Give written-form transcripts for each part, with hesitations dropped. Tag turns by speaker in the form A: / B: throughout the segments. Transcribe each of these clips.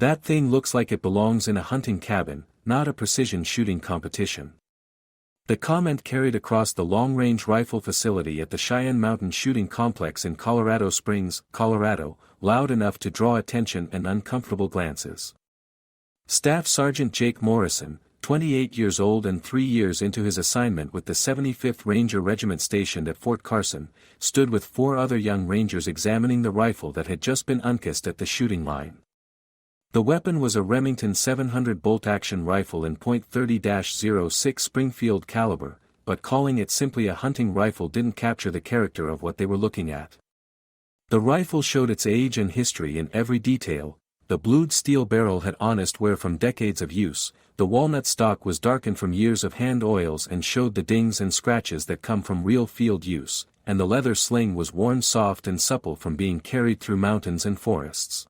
A: That thing looks like it belongs in a hunting cabin, not a precision shooting competition. The comment carried across the long-range rifle facility at the Cheyenne Mountain Shooting Complex in Colorado Springs, Colorado, loud enough to draw attention and uncomfortable glances. Staff Sergeant Jake Morrison, 28 years old and 3 years into his assignment with the 75th Ranger Regiment stationed at Fort Carson, stood with 4 other young Rangers examining the rifle that had just been unkissed at the shooting line. The weapon was a Remington 700 bolt-action rifle in .30-06 Springfield caliber, but calling it simply a hunting rifle didn't capture the character of what they were looking at. The rifle showed its age and history in every detail. The blued steel barrel had honest wear from decades of use, the walnut stock was darkened from years of hand oils and showed the dings and scratches that come from real field use, and the leather sling was worn soft and supple from being carried through mountains and forests.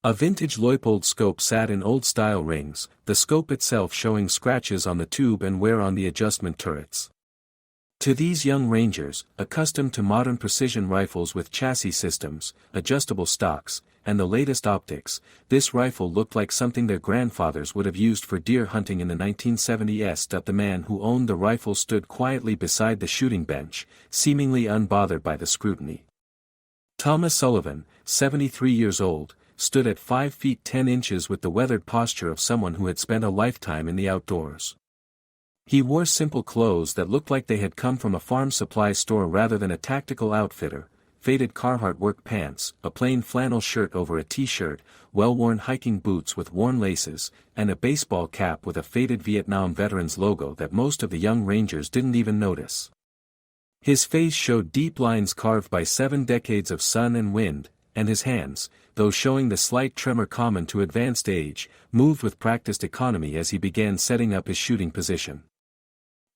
A: A vintage Leupold scope sat in old-style rings, the scope itself showing scratches on the tube and wear on the adjustment turrets. To these young Rangers, accustomed to modern precision rifles with chassis systems, adjustable stocks, and the latest optics, this rifle looked like something their grandfathers would have used for deer hunting in the 1970s. The man who owned the rifle stood quietly beside the shooting bench, seemingly unbothered by the scrutiny. Thomas Sullivan, 73 years old, stood at 5 feet 10 inches with the weathered posture of someone who had spent a lifetime in the outdoors. He wore simple clothes that looked like they had come from a farm supply store rather than a tactical outfitter, faded Carhartt work pants, a plain flannel shirt over a t-shirt, well-worn hiking boots with worn laces, and a baseball cap with a faded Vietnam veterans logo that most of the young Rangers didn't even notice. His face showed deep lines carved by 7 decades of sun and wind, and his hands, though showing the slight tremor common to advanced age, moved with practiced economy as he began setting up his shooting position.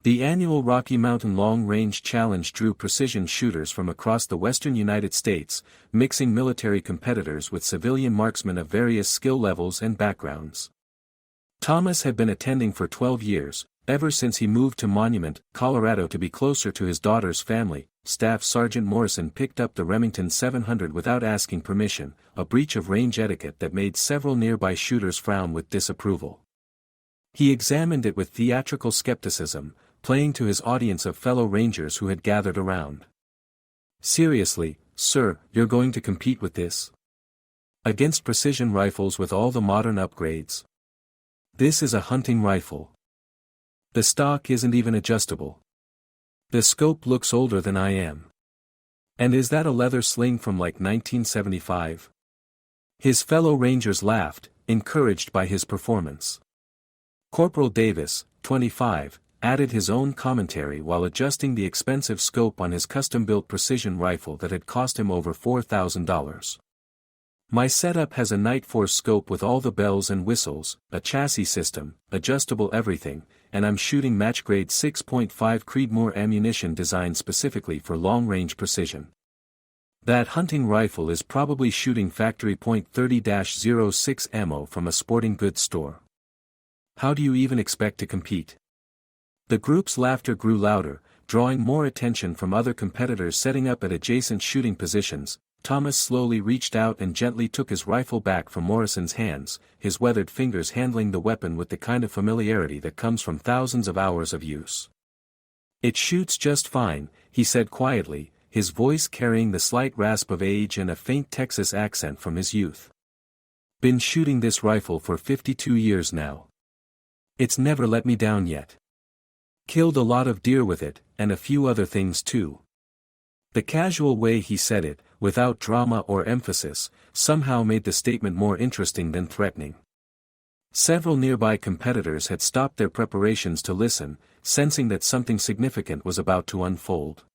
A: The annual Rocky Mountain Long Range Challenge drew precision shooters from across the western United States, mixing military competitors with civilian marksmen of various skill levels and backgrounds. Thomas had been attending for 12 years, ever since he moved to Monument, Colorado to be closer to his daughter's family. Staff Sergeant Morrison picked up the Remington 700 without asking permission, a breach of range etiquette that made several nearby shooters frown with disapproval. He examined it with theatrical skepticism, playing to his audience of fellow Rangers who had gathered around. "Seriously, sir, you're going to compete with this? Against precision rifles with all the modern upgrades? This is a hunting rifle. The stock isn't even adjustable. The scope looks older than I am. And is that a leather sling from like 1975? His fellow Rangers laughed, encouraged by his performance. Corporal Davis, 25, added his own commentary while adjusting the expensive scope on his custom-built precision rifle that had cost him over $4,000. My setup has a Night Force scope with all the bells and whistles, a chassis system, adjustable everything, and I'm shooting match-grade 6.5 Creedmoor ammunition designed specifically for long-range precision. That hunting rifle is probably shooting factory .30-06 ammo from a sporting goods store. How do you even expect to compete?" The group's laughter grew louder, drawing more attention from other competitors setting up at adjacent shooting positions. Thomas slowly reached out and gently took his rifle back from Morrison's hands, his weathered fingers handling the weapon with the kind of familiarity that comes from thousands of hours of use. "It shoots just fine," he said quietly, his voice carrying the slight rasp of age and a faint Texas accent from his youth. "Been shooting this rifle for 52 years now. It's never let me down yet. Killed a lot of deer with it, and a few other things too." The casual way he said it, without drama or emphasis, somehow made the statement more interesting than threatening. Several nearby competitors had stopped their preparations to listen, sensing that something significant was about to unfold.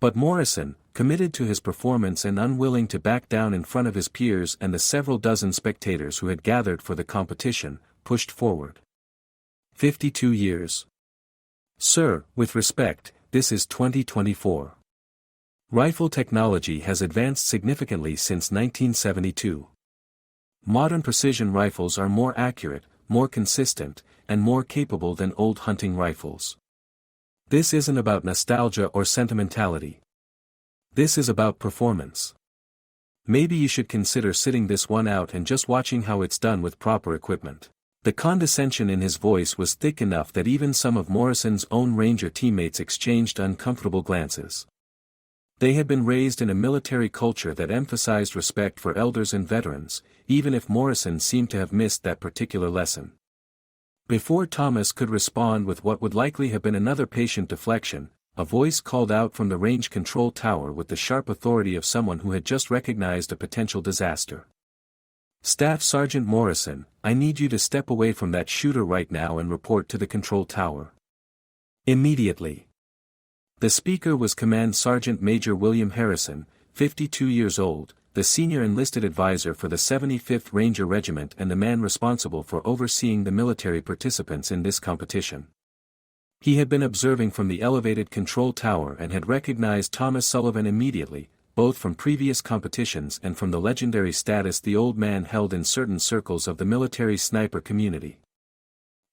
A: But Morrison, committed to his performance and unwilling to back down in front of his peers and the several dozen spectators who had gathered for the competition, pushed forward. 52 years. "Sir, with respect, this is 2024. Rifle technology has advanced significantly since 1972. Modern precision rifles are more accurate, more consistent, and more capable than old hunting rifles. This isn't about nostalgia or sentimentality. This is about performance. Maybe you should consider sitting this one out and just watching how it's done with proper equipment. The condescension in his voice was thick enough that even some of Morrison's own Ranger teammates exchanged uncomfortable glances. They had been raised in a military culture that emphasized respect for elders and veterans, even if Morrison seemed to have missed that particular lesson. Before Thomas could respond with what would likely have been another patient deflection, a voice called out from the range control tower with the sharp authority of someone who had just recognized a potential disaster. "Staff Sergeant Morrison, I need you to step away from that shooter right now and report to the control tower. Immediately." The speaker was Command Sergeant Major William Harrison, 52 years old, the senior enlisted advisor for the 75th Ranger Regiment and the man responsible for overseeing the military participants in this competition. He had been observing from the elevated control tower and had recognized Thomas Sullivan immediately, both from previous competitions and from the legendary status the old man held in certain circles of the military sniper community.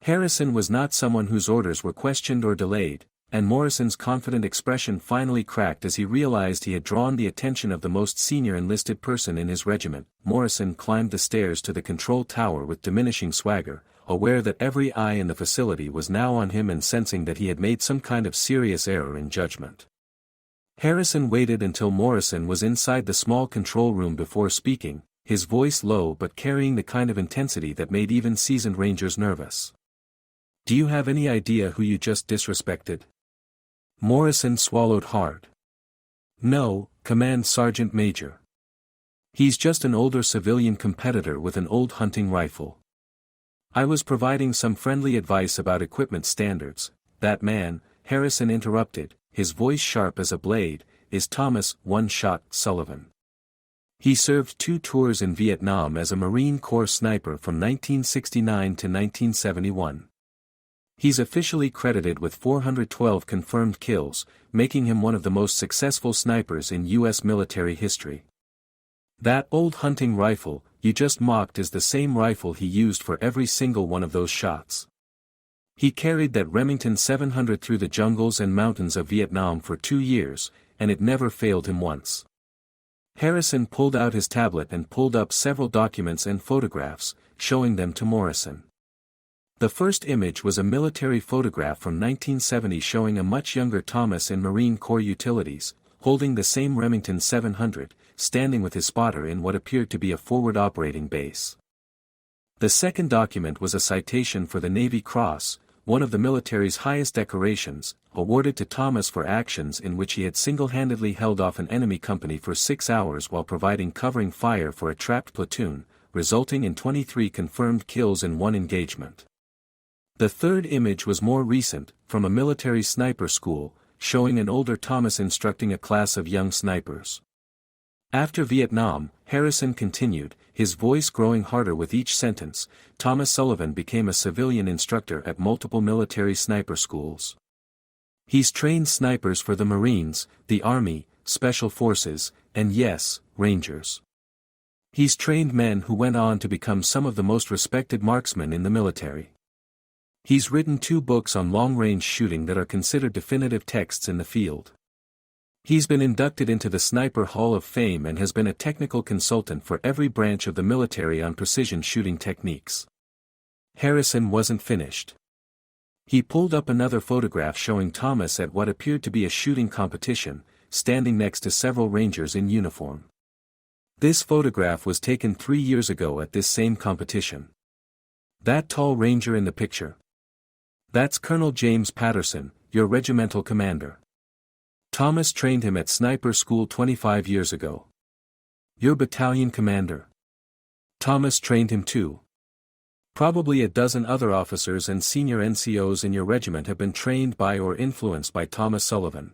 A: Harrison was not someone whose orders were questioned or delayed, and Morrison's confident expression finally cracked as he realized he had drawn the attention of the most senior enlisted person in his regiment. Morrison climbed the stairs to the control tower with diminishing swagger, aware that every eye in the facility was now on him and sensing that he had made some kind of serious error in judgment. Harrison waited until Morrison was inside the small control room before speaking, his voice low but carrying the kind of intensity that made even seasoned Rangers nervous. "Do you have any idea who you just disrespected?" Morrison swallowed hard. "No, Command Sergeant Major. He's just an older civilian competitor with an old hunting rifle. I was providing some friendly advice about equipment standards. That man," Harrison interrupted, his voice sharp as a blade, "is Thomas One-Shot Sullivan. He served 2 tours in Vietnam as a Marine Corps sniper from 1969 to 1971. He's officially credited with 412 confirmed kills, making him one of the most successful snipers in U.S. military history. That old hunting rifle you just mocked is the same rifle he used for every single one of those shots. He carried that Remington 700 through the jungles and mountains of Vietnam for 2 years, and it never failed him once." Harrison pulled out his tablet and pulled up several documents and photographs, showing them to Morrison. The first image was a military photograph from 1970 showing a much younger Thomas in Marine Corps utilities, holding the same Remington 700, standing with his spotter in what appeared to be a forward operating base. The second document was a citation for the Navy Cross, one of the military's highest decorations, awarded to Thomas for actions in which he had single-handedly held off an enemy company for 6 hours while providing covering fire for a trapped platoon, resulting in 23 confirmed kills in one engagement. The third image was more recent, from a military sniper school, showing an older Thomas instructing a class of young snipers. After Vietnam, Harrison continued, his voice growing harder with each sentence, Thomas Sullivan became a civilian instructor at multiple military sniper schools. He's trained snipers for the Marines, the Army, Special Forces, and yes, Rangers. He's trained men who went on to become some of the most respected marksmen in the military. He's written 2 books on long-range shooting that are considered definitive texts in the field. He's been inducted into the Sniper Hall of Fame and has been a technical consultant for every branch of the military on precision shooting techniques." Harrison wasn't finished. He pulled up another photograph showing Thomas at what appeared to be a shooting competition, standing next to several Rangers in uniform. This photograph was taken 3 years ago at this same competition. "That tall Ranger in the picture? That's Colonel James Patterson, your regimental commander. Thomas trained him at sniper school 25 years ago. Your battalion commander? Thomas trained him too. Probably a dozen other officers and senior NCOs in your regiment have been trained by or influenced by Thomas Sullivan.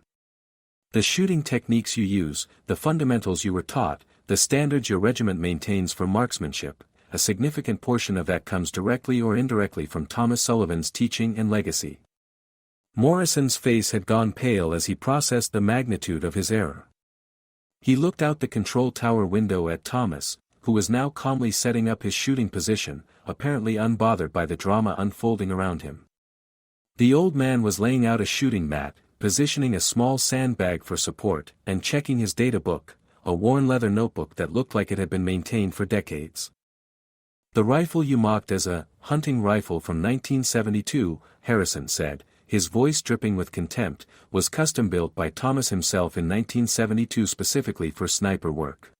A: The shooting techniques you use, the fundamentals you were taught, the standards your regiment maintains for marksmanship, a significant portion of that comes directly or indirectly from Thomas Sullivan's teaching and legacy." Morrison's face had gone pale as he processed the magnitude of his error. He looked out the control tower window at Thomas, who was now calmly setting up his shooting position, apparently unbothered by the drama unfolding around him. The old man was laying out a shooting mat, positioning a small sandbag for support, and checking his data book, a worn leather notebook that looked like it had been maintained for decades. "The rifle you mocked as a hunting rifle from 1972, Harrison said, his voice dripping with contempt, was custom-built by Thomas himself in 1972 specifically for sniper work.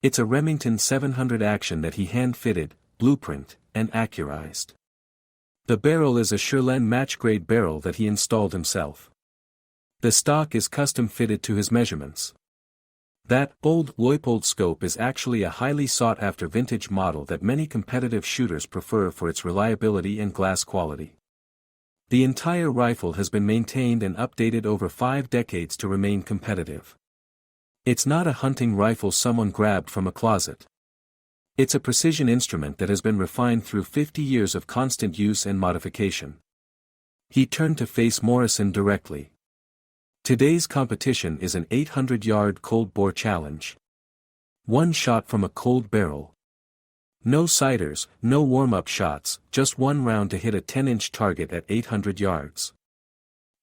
A: It's a Remington 700 action that he hand-fitted, blueprint, and accurized. The barrel is a Sherlin match-grade barrel that he installed himself. The stock is custom-fitted to his measurements. That old Leupold scope is actually a highly sought-after vintage model that many competitive shooters prefer for its reliability and glass quality. The entire rifle has been maintained and updated over 5 decades to remain competitive. It's not a hunting rifle someone grabbed from a closet. It's a precision instrument that has been refined through 50 years of constant use and modification." He turned to face Morrison directly. "Today's competition is an 800-yard cold-bore challenge. One shot from a cold barrel. No sighters, no warm-up shots, just one round to hit a 10-inch target at 800 yards.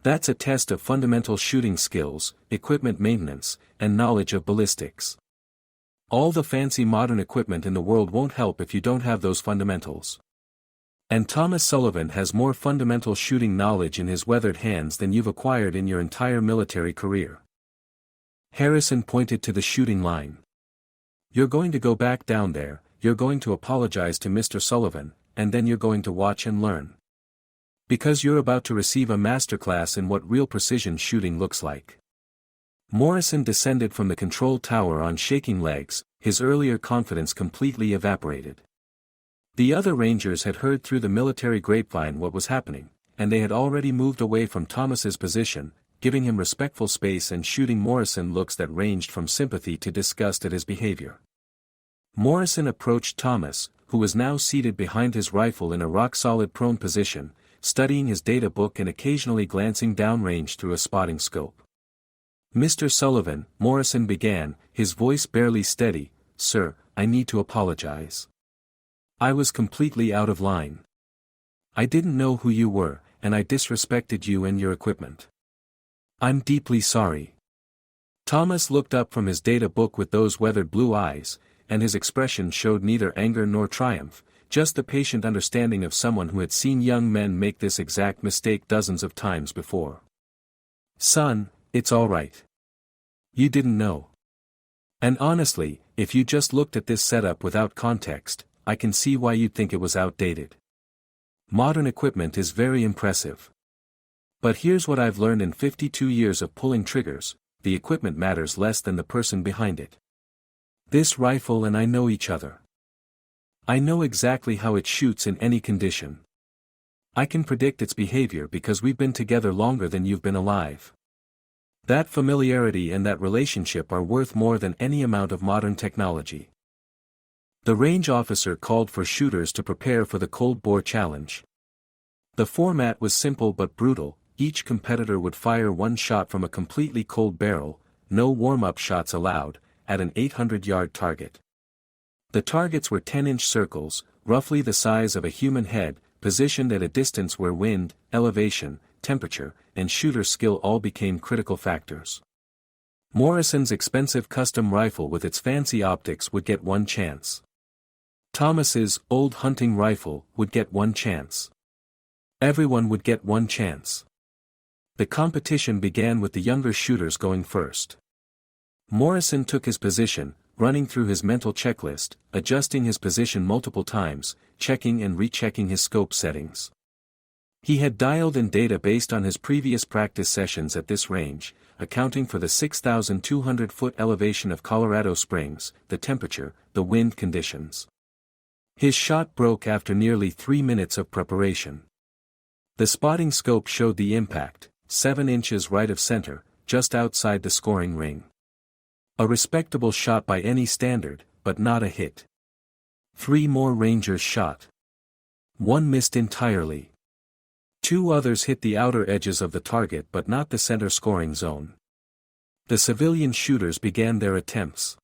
A: That's a test of fundamental shooting skills, equipment maintenance, and knowledge of ballistics. All the fancy modern equipment in the world won't help if you don't have those fundamentals. And Thomas Sullivan has more fundamental shooting knowledge in his weathered hands than you've acquired in your entire military career." Harrison pointed to the shooting line. "You're going to go back down there, you're going to apologize to Mr. Sullivan, and then you're going to watch and learn. Because you're about to receive a masterclass in what real precision shooting looks like." Morrison descended from the control tower on shaking legs, his earlier confidence completely evaporated. The other Rangers had heard through the military grapevine what was happening, and they had already moved away from Thomas's position, giving him respectful space and shooting Morrison looks that ranged from sympathy to disgust at his behavior. Morrison approached Thomas, who was now seated behind his rifle in a rock-solid prone position, studying his data book and occasionally glancing downrange through a spotting scope. "Mr. Sullivan," Morrison began, his voice barely steady, "Sir, I need to apologize. I was completely out of line. I didn't know who you were, and I disrespected you and your equipment. I'm deeply sorry." Thomas looked up from his data book with those weathered blue eyes, and his expression showed neither anger nor triumph, just the patient understanding of someone who had seen young men make this exact mistake dozens of times before. "Son, it's all right. You didn't know. And honestly, if you just looked at this setup without context, I can see why you'd think it was outdated. Modern equipment is very impressive. But here's what I've learned in 52 years of pulling triggers: the equipment matters less than the person behind it. This rifle and I know each other. I know exactly how it shoots in any condition. I can predict its behavior because we've been together longer than you've been alive. That familiarity and that relationship are worth more than any amount of modern technology." The range officer called for shooters to prepare for the cold bore challenge. The format was simple but brutal: each competitor would fire one shot from a completely cold barrel, no warm-up shots allowed, at an 800-yard target. The targets were 10-inch circles, roughly the size of a human head, positioned at a distance where wind, elevation, temperature, and shooter skill all became critical factors. Morrison's expensive custom rifle with its fancy optics would get one chance. Thomas's old hunting rifle would get one chance. Everyone would get one chance. The competition began with the younger shooters going first. Morrison took his position, running through his mental checklist, adjusting his position multiple times, checking and rechecking his scope settings. He had dialed in data based on his previous practice sessions at this range, accounting for the 6,200-foot elevation of Colorado Springs, the temperature, the wind conditions. His shot broke after nearly 3 minutes of preparation. The spotting scope showed the impact, 7 inches right of center, just outside the scoring ring. A respectable shot by any standard, but not a hit. 3 more Rangers shot. 1 missed entirely. 2 others hit the outer edges of the target but not the center scoring zone. The civilian shooters began their attempts.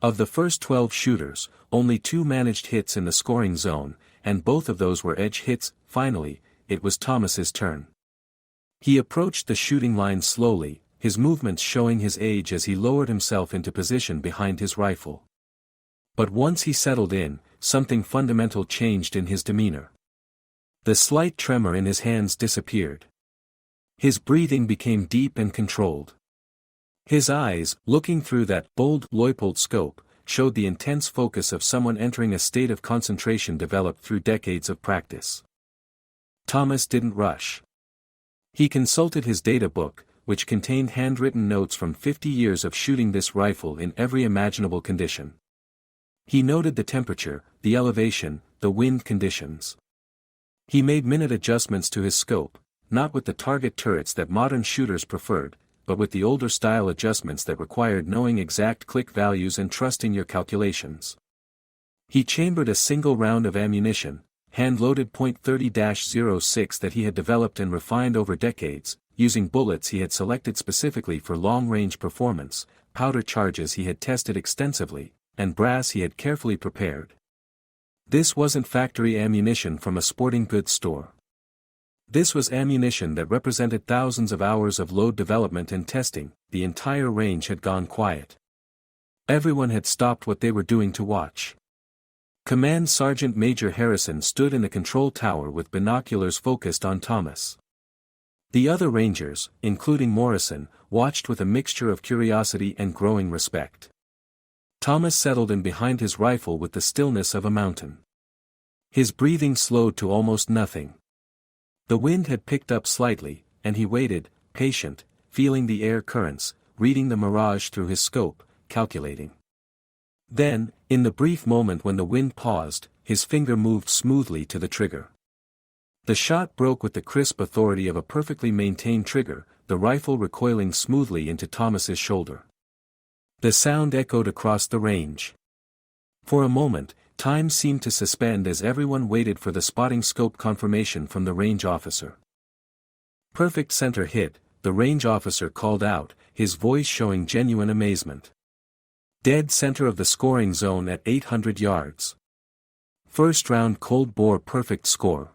A: Of the first 12 shooters, only 2 managed hits in the scoring zone, and both of those were edge hits. Finally, it was Thomas's turn. He approached the shooting line slowly, his movements showing his age as he lowered himself into position behind his rifle. But once he settled in, something fundamental changed in his demeanor. The slight tremor in his hands disappeared. His breathing became deep and controlled. His eyes, looking through that bold Leupold scope, showed the intense focus of someone entering a state of concentration developed through decades of practice. Thomas didn't rush. He consulted his data book, which contained handwritten notes from 50 years of shooting this rifle in every imaginable condition. He noted the temperature, the elevation, the wind conditions. He made minute adjustments to his scope, not with the target turrets that modern shooters preferred, but with the older style adjustments that required knowing exact click values and trusting your calculations. He chambered a single round of ammunition, hand-loaded .30-06 that he had developed and refined over decades, using bullets he had selected specifically for long-range performance, powder charges he had tested extensively, and brass he had carefully prepared. This wasn't factory ammunition from a sporting goods store. This was ammunition that represented thousands of hours of load development and testing. The entire range had gone quiet. Everyone had stopped what they were doing to watch. Command Sergeant Major Harrison stood in the control tower with binoculars focused on Thomas. The other Rangers, including Morrison, watched with a mixture of curiosity and growing respect. Thomas settled in behind his rifle with the stillness of a mountain. His breathing slowed to almost nothing. The wind had picked up slightly, and he waited, patient, feeling the air currents, reading the mirage through his scope, calculating. Then, in the brief moment when the wind paused, his finger moved smoothly to the trigger. The shot broke with the crisp authority of a perfectly maintained trigger, the rifle recoiling smoothly into Thomas's shoulder. The sound echoed across the range. For a moment, time seemed to suspend as everyone waited for the spotting scope confirmation from the range officer. Perfect center hit, the range officer called out, his voice showing genuine amazement. Dead center of the scoring zone at 800 yards. First round cold bore perfect score.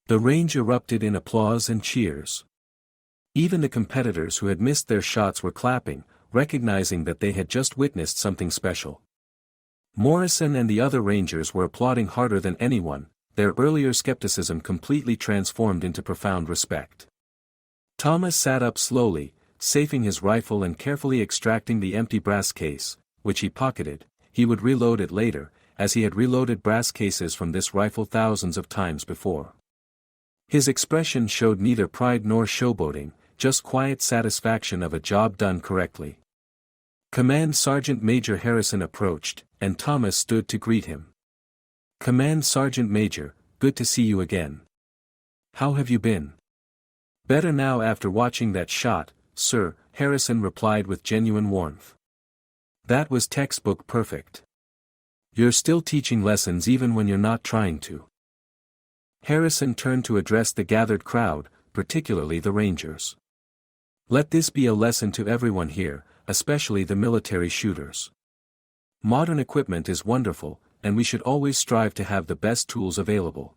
A: The range erupted in applause and cheers. Even the competitors who had missed their shots were clapping, recognizing that they had just witnessed something special. Morrison and the other Rangers were applauding harder than anyone, their earlier skepticism completely transformed into profound respect. Thomas sat up slowly, safing his rifle and carefully extracting the empty brass case, which he pocketed. He would reload it later, as he had reloaded brass cases from this rifle thousands of times before. His expression showed neither pride nor showboating, just quiet satisfaction of a job done correctly. Command Sergeant Major Harrison approached, and Thomas stood to greet him. "Command Sergeant Major, good to see you again. How have you been?" "Better now after watching that shot, sir," Harrison replied with genuine warmth. "That was textbook perfect. You're still teaching lessons even when you're not trying to." Harrison turned to address the gathered crowd, particularly the Rangers. "Let this be a lesson to everyone here, especially the military shooters. Modern equipment is wonderful, and we should always strive to have the best tools available.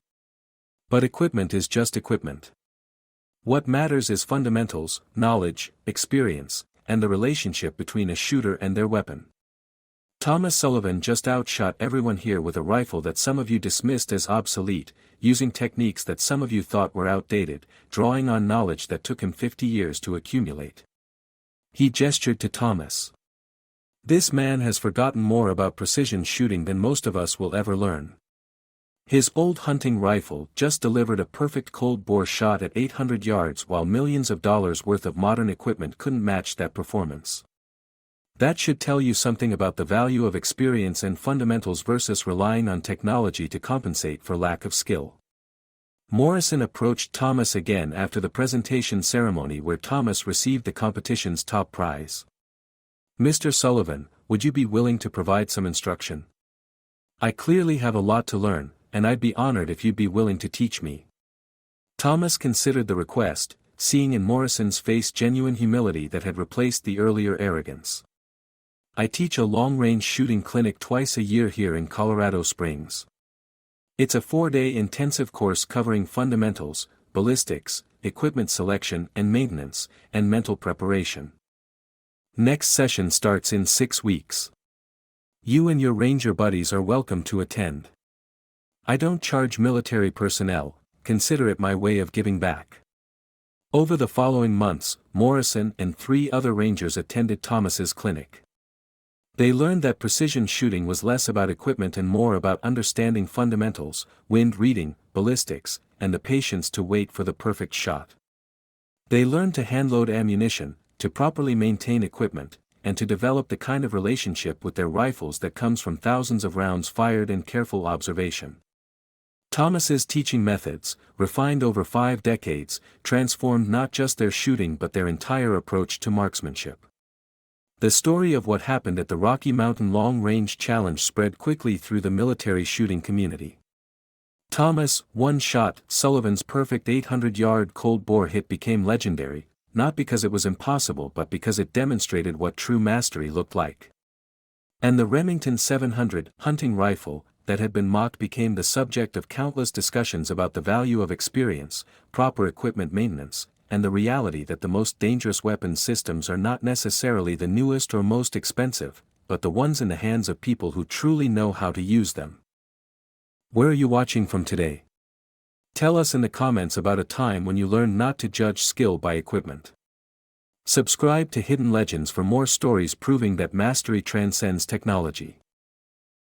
A: But equipment is just equipment. What matters is fundamentals, knowledge, experience, and the relationship between a shooter and their weapon. Thomas Sullivan just outshot everyone here with a rifle that some of you dismissed as obsolete, using techniques that some of you thought were outdated, drawing on knowledge that took him 50 years to accumulate." He gestured to Thomas. "This man has forgotten more about precision shooting than most of us will ever learn. His old hunting rifle just delivered a perfect cold-bore shot at 800 yards while millions of dollars worth of modern equipment couldn't match that performance. That should tell you something about the value of experience and fundamentals versus relying on technology to compensate for lack of skill." Morrison approached Thomas again after the presentation ceremony where Thomas received the competition's top prize. "Mr. Sullivan, would you be willing to provide some instruction? I clearly have a lot to learn, and I'd be honored if you'd be willing to teach me." Thomas considered the request, seeing in Morrison's face genuine humility that had replaced the earlier arrogance. "I teach a long-range shooting clinic twice a year here in Colorado Springs. It's a 4-day intensive course covering fundamentals, ballistics, equipment selection and maintenance, and mental preparation. Next session starts in 6 weeks. You and your ranger buddies are welcome to attend. I don't charge military personnel, consider it my way of giving back. Over the following months, Morrison and 3 other rangers attended Thomas's clinic. They learned that precision shooting was less about equipment and more about understanding fundamentals, wind reading, ballistics, and the patience to wait for the perfect shot. They learned to handload ammunition, to properly maintain equipment, and to develop the kind of relationship with their rifles that comes from thousands of rounds fired and careful observation. Thomas's teaching methods, refined over 5 decades, transformed not just their shooting but their entire approach to marksmanship. The story of what happened at the Rocky Mountain Long Range Challenge spread quickly through the military shooting community. Thomas' one-shot Sullivan's perfect 800-yard cold-bore hit became legendary, not because it was impossible but because it demonstrated what true mastery looked like. And the Remington 700 hunting rifle that had been mocked became the subject of countless discussions about the value of experience, proper equipment maintenance, and the reality that the most dangerous weapon systems are not necessarily the newest or most expensive, but the ones in the hands of people who truly know how to use them. Where are you watching from today? Tell us in the comments about a time when you learned not to judge skill by equipment. Subscribe to Hidden Legends for more stories proving that mastery transcends technology.